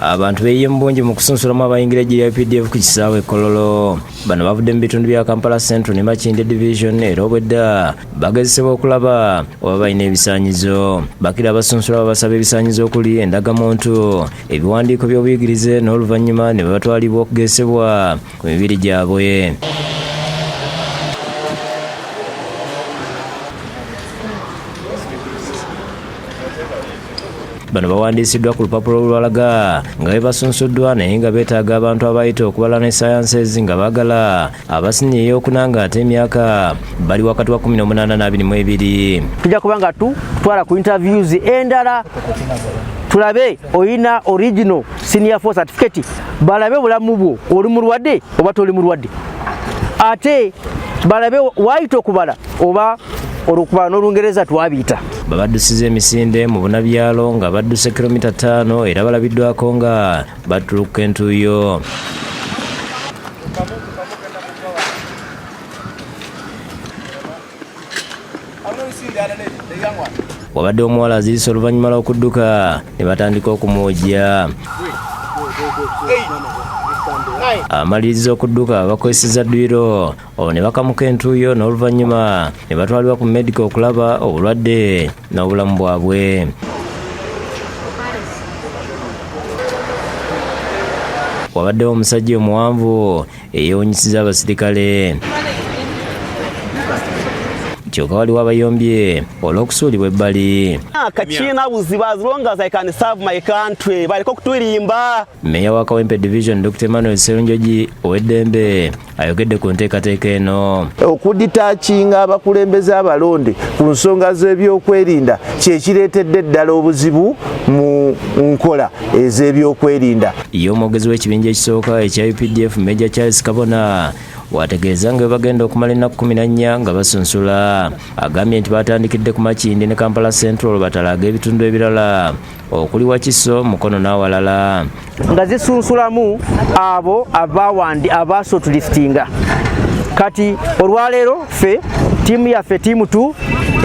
abantu beeyembungi mu kusunsulamu abayingira eggye lya UPDF ku kisaawe Kololo. Bano bavudde mu bitundu bya Kampala Central ne Makindye Division era obwedda bagezesebwa okulaba oba balina ebisaanyizo. Bakira abasunsula babasaba ebisaanyizo okuli endagamuntu, ebiwandiiko by'obuyigirize n'oluvannyuma ne babatwalibwa okugezesebwa ku mibiri gyabwe. Bano bawandiisiddwa ku lupapula olwalaga nga bebasunsuddwa naye nga beetaaga abantu abayita okubala ne sciences nga baagala abasinye ey'okuna ng'ate emyaka bali wakati wa 18 na 22. Tujja kuba nga tutwala ku interviews endala tulabe oyina original senior force certificate, balabe bulamu bwo oli mulwadde oba toli mulwadde, ate balabe waayita okubala oba olukubala n'Olungereza twabiyita. Babaddusiza emisinde mu bunabyalo nga badduse kilomita 5 era balabiddwako nga batuluka entuuyo. Wabadde omuwala azirise oluvannyuma lw'okudduka ne batandika okumuwojja. Amaliriza okudduka bakozesezza dduyiro olwo ne bakamuka entuuyo n'oluvannyuma ne batwalibwa ku medical okulaba obulwadde n'obulamu bwabwe. Wabaddewo omusajja omuwanvu eyeewunyisiza abasirikale. Kyokka waliwo abayombye olw'okusuulibwa ebbali. Kachina buzibu as long as I can serve my country. Baliko kutulimba. Meya wa Kawempe Division Dr. Emmanuel Sserunjogi ow'eddembe ayogedde ku nteekateeka eno. Okuditaakinga abakulembeze abalonde ku nsonga z'ebyokwerinda kyekireetedde ddala obuzibu mu nkola ez'ebyokwerinda. Ye omwogezi w'ekibinja ekisooka ekya UPDF Major Charles Kabona wategeeza nga bagenda okumala ennaku 14 nga basunsula. Agambye nti batandikidde ku Makindye ne Kampala Central batalaga ebitundu ebirala okuli Wakiso, Mukono n'awalala. Nga zisunsulamu abo abasotulistinga. Kati olwaleero ffe tiimu yaffe tiimu 2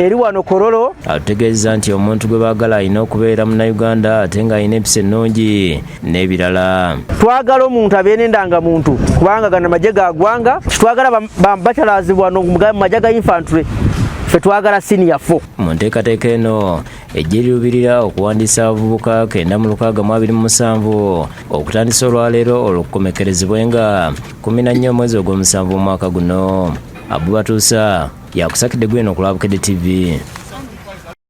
eri wano Kololo. Ategeeza nti omuntu gwe baagala alina okubeera Munnayuganda ate ng'alina empisa ennungi n'ebirala. Twagala omuntu abeenendanga muntu kubanga gana magye ga ggwanga. Twagala bachelors wano mu magye ga infantry. Ffe twagala senior 4. Mu nteekateeka eno eggye liruubirira okuwandiisa abavubuka 927 okutandisa olwaleero olw'okukomekerezebwa nga 14 omwezi ogw'omusanvu mu mwaka guno. Abubatuusa yakusakidde gweno ku Lwabukedde TV.